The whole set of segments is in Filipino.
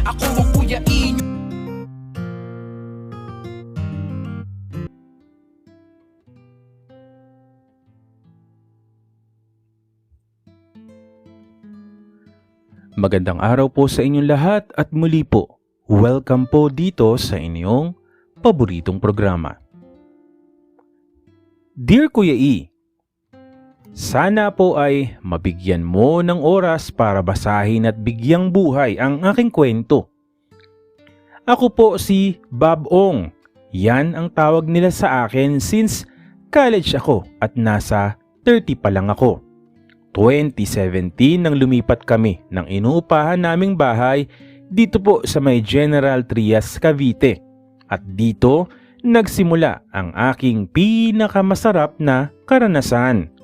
Ako ang Kuya E. Magandang araw po sa inyong lahat at muli po, welcome po dito sa inyong paboritong programa. Dear Kuya E, sana po ay mabigyan mo ng oras para basahin at bigyang buhay ang aking kwento. Ako po si Bob Ong. Yan ang tawag nila sa akin since college ako at nasa 30 pa lang ako. 2017 nang lumipat kami ng inuupahan naming bahay dito po sa may General Trias, Cavite. At dito nagsimula ang aking pinakamasarap na karanasan.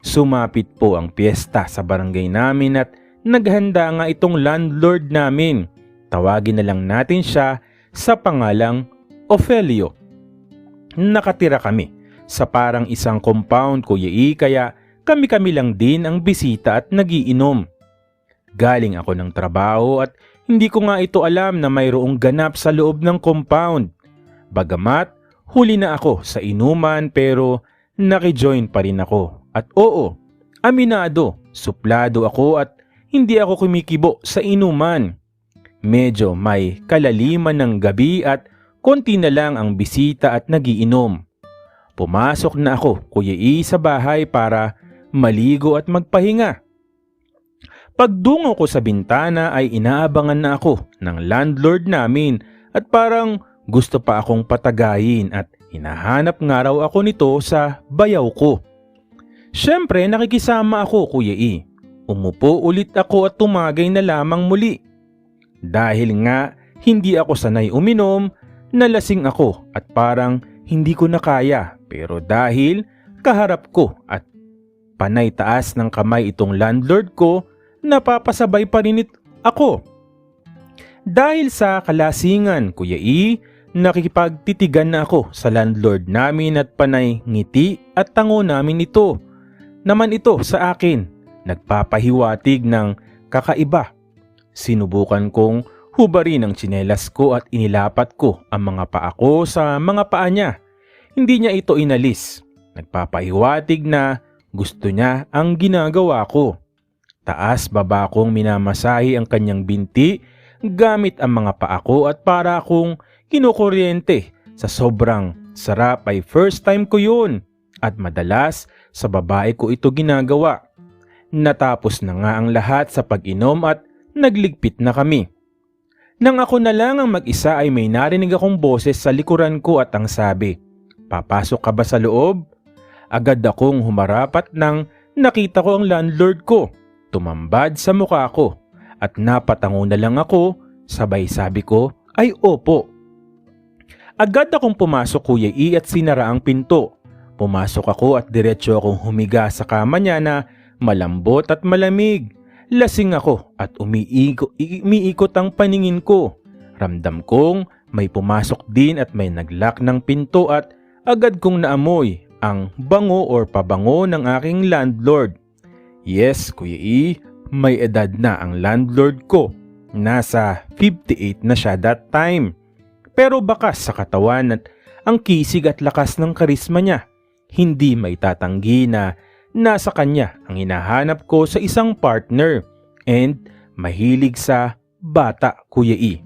Sumapit po ang piyesta sa barangay namin at naghanda nga itong landlord namin. Tawagin na lang natin siya sa pangalang Ofelio. Nakatira kami sa parang isang compound, Kuya E, kaya kami-kami lang din ang bisita at nagiinom. Galing ako ng trabaho at hindi ko nga ito alam na mayroong ganap sa loob ng compound. Bagamat huli na ako sa inuman pero nakijoin pa rin ako. At oo, aminado, suplado ako at hindi ako kumikibo sa inuman. Medyo may kalaliman ng gabi at konti na lang ang bisita at nagiinom. Pumasok na ako, Kuya E, sa bahay para maligo at magpahinga. Pagdungo ko sa bintana ay inaabangan na ako ng landlord namin at parang gusto pa akong patagayin at hinahanap nga raw ako nito sa bayaw ko. Siyempre nakikisama ako, Kuya E. Umupo ulit ako at tumagay na lamang muli. Dahil nga hindi ako sanay uminom, nalasing ako at parang hindi ko na kaya, pero dahil kaharap ko at panay taas ng kamay itong landlord ko, napapasabay pa rin ako. Dahil sa kalasingan, Kuya E, nakikipagtitigan na ako sa landlord namin at panay ngiti at tango namin ito. Naman ito sa akin, nagpapahiwatig ng kakaiba. Sinubukan kong hubarin ang tsinelas ko at inilapat ko ang mga paa ko sa mga paa niya. Hindi niya ito inalis. Nagpapahiwatig na gusto niya ang ginagawa ko. Taas baba kong minamasahi ang kanyang binti gamit ang mga paa ko at para akong kinukuryente. Sa sobrang sarap ay first time ko yun at madalas sa babae ko ito ginagawa. Natapos na nga ang lahat sa pag-inom at nagligpit na kami. Nang ako na lang ang mag-isa ay may narinig akong boses sa likuran ko at ang sabi, "Papasok ka ba sa loob?" Agad akong humarapat nang nakita ko ang landlord ko. Tumambad sa mukha ko at napatango na lang ako, sabay sabi ko ay opo. Agad akong pumasok, Kuya E, at sinara ang pinto. Pumasok ako at diretso akong humiga sa kama niya na malambot at malamig. Lasing ako at umiikot ang paningin ko. Ramdam kong may pumasok din at may naglock ng pinto at agad kong naamoy ang bango or pabango ng aking landlord. Yes, Kuya E, may edad na ang landlord ko. Nasa 58 na siya that time. Pero bakas sa katawan at ang kisig at lakas ng karisma niya. Hindi may tatanggi na nasa kanya ang hinahanap ko sa isang partner and mahilig sa bata, Kuya E.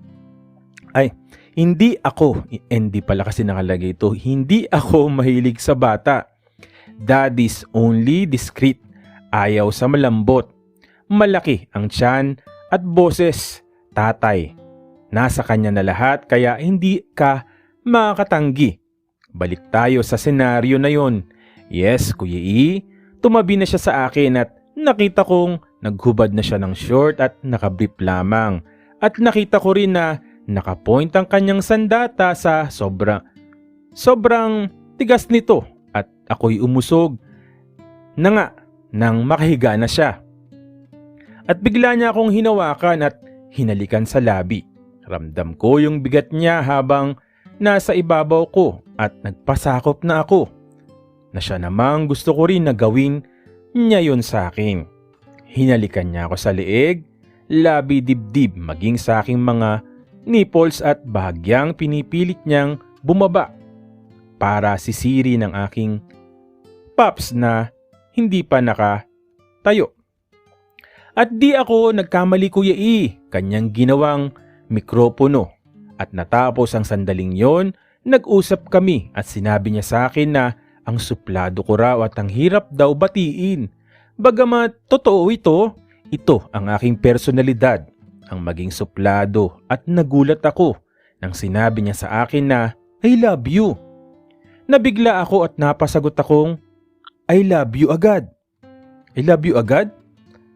Hindi pala kasi nakalagay ito, hindi ako mahilig sa bata. Daddy's only discreet, ayaw sa malambot. Malaki ang tiyan at boses, tatay. Nasa kanya na lahat kaya hindi ka makakatanggi. Balik tayo sa senaryo na yon. Yes, Kuya E, tumabi na siya sa akin at nakita kong naghubad na siya ng short at nakabrief lamang. At nakita ko rin na nakapoint ang kanyang sandata sa sobrang tigas nito at ako'y umusog na nga nang makahiga na siya. At bigla niya akong hinawakan at hinalikan sa labi. Ramdam ko yung bigat niya habang nasa ibabaw ko at nagpasakop na ako. Na siya namang gusto ko rin na gawin niya yun sa akin. Hinalikan niya ako sa leeg, labi dibdib maging sa aking mga nipples at bahagyang pinipilit niyang bumaba para sisiri ng aking paps na hindi pa nakatayo. At di ako nagkamali Kuya E, kanyang ginawang mikropono. At natapos ang sandaling yon, nag-usap kami at sinabi niya sa akin na ang suplado ko raw at ang hirap daw batiin. Bagamat totoo ito ang aking personalidad, ang maging suplado, at nagulat ako nang sinabi niya sa akin na I love you. Nabigla ako at napasagot akong I love you agad. I love you agad?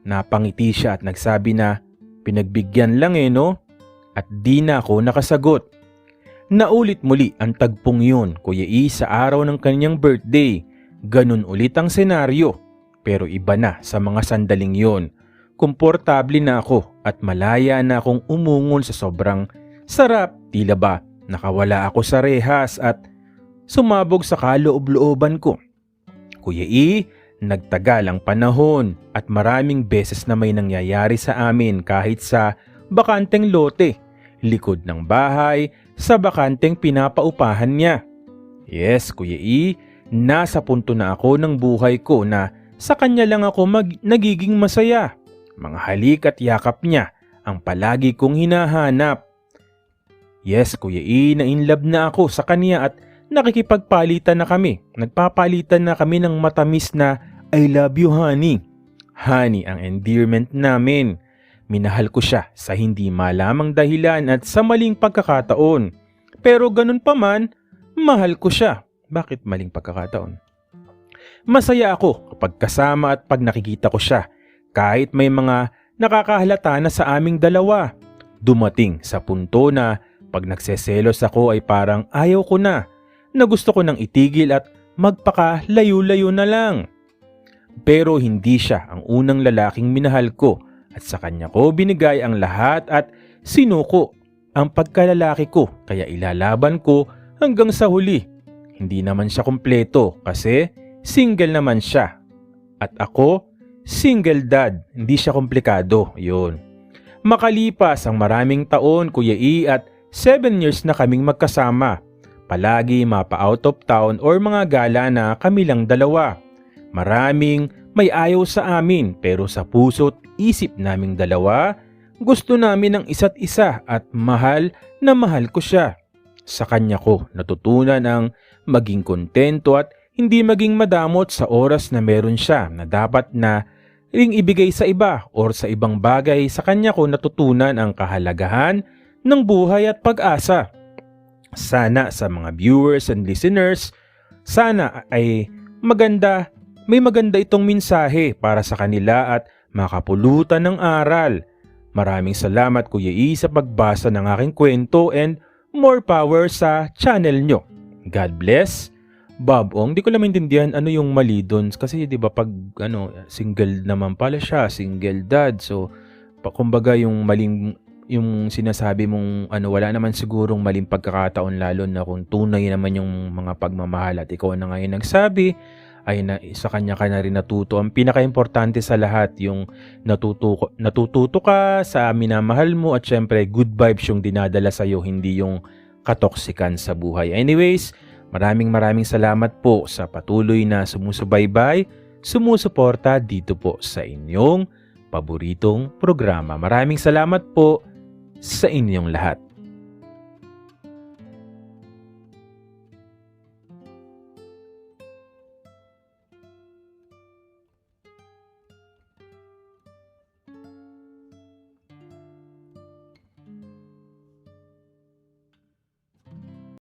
Napangiti siya at nagsabi na pinagbigyan lang no? At di na ako nakasagot. Naulit muli ang tagpong yun, Kuya E, sa araw ng kanyang birthday. Ganun ulit ang senaryo. Pero iba na sa mga sandaling yon. Komportable na ako at malaya na akong umungol sa sobrang sarap. Tila ba nakawala ako sa rehas at sumabog sa kaloob-looban ko. Kuya E, nagtagal ang panahon at maraming beses na may nangyayari sa amin kahit sa bakanteng lote, likod ng bahay, sa bakanteng pinapaupahan niya. Yes, Kuya E, nasa punto na ako ng buhay ko na sa kanya lang ako nagiging masaya. Mga halik at yakap niya ang palagi kong hinahanap. Yes, Kuya E, na-inlove na ako sa kanya at nakikipagpalitan na kami. Nagpapalitan na kami ng matamis na I love you honey. Honey ang endearment namin. Minahal ko siya sa hindi malamang dahilan at sa maling pagkakataon. Pero ganun pa man, mahal ko siya. Bakit maling pagkakataon? Masaya ako kapag kasama at pag nakikita ko siya. Kahit may mga nakakahalata na sa aming dalawa. Dumating sa punto na pag nagseselos ako ay parang ayaw ko na gusto ko nang itigil at magpakalayo-layo na lang. Pero hindi siya ang unang lalaking minahal ko at sa kanya ko binigay ang lahat at sinuko ang pagkalalaki ko kaya ilalaban ko hanggang sa huli. Hindi naman siya kumpleto kasi single naman siya at ako single dad, hindi siya komplikado. Yun. Makalipas ang maraming taon Kuya E at 7 years na kaming magkasama. Palagi mapa-out of town or mga gala na kami lang dalawa. Maraming may ayaw sa amin pero sa puso't isip naming dalawa, gusto namin ang isa't isa at mahal na mahal ko siya. Sa kanya ko natutunan ang maging kontento at hindi maging madamot sa oras na meron siya na dapat na ring ibigay sa iba or sa ibang bagay. Sa kanya ko natutunan ang kahalagahan ng buhay at pag-asa. Sana sa mga viewers and listeners, sana ay may maganda itong mensahe para sa kanila at makapulutan ng aral. Maraming salamat Kuya E sa pagbasa ng aking kwento and more power sa channel nyo. God bless. Bob Ong, di ko lang maintindihan ano yung mali doon kasi 'di ba pag single naman pala siya, single dad. So kumbaga yung maling yung sinasabi mong wala naman sigurong maling pagkakataon lalo na kung tunay naman yung mga pagmamahal at ikaw na ngayon nagsabi ay sa kanya ka na rin natuto. Ang pinaka-importante sa lahat yung natututo ka sa minamahal mo at syempre good vibes yung dinadala sa'yo, hindi yung katoksikan sa buhay. Anyways, maraming salamat po sa patuloy na sumusubaybay, sumusuporta dito po sa inyong paboritong programa. Maraming salamat po sa inyong lahat.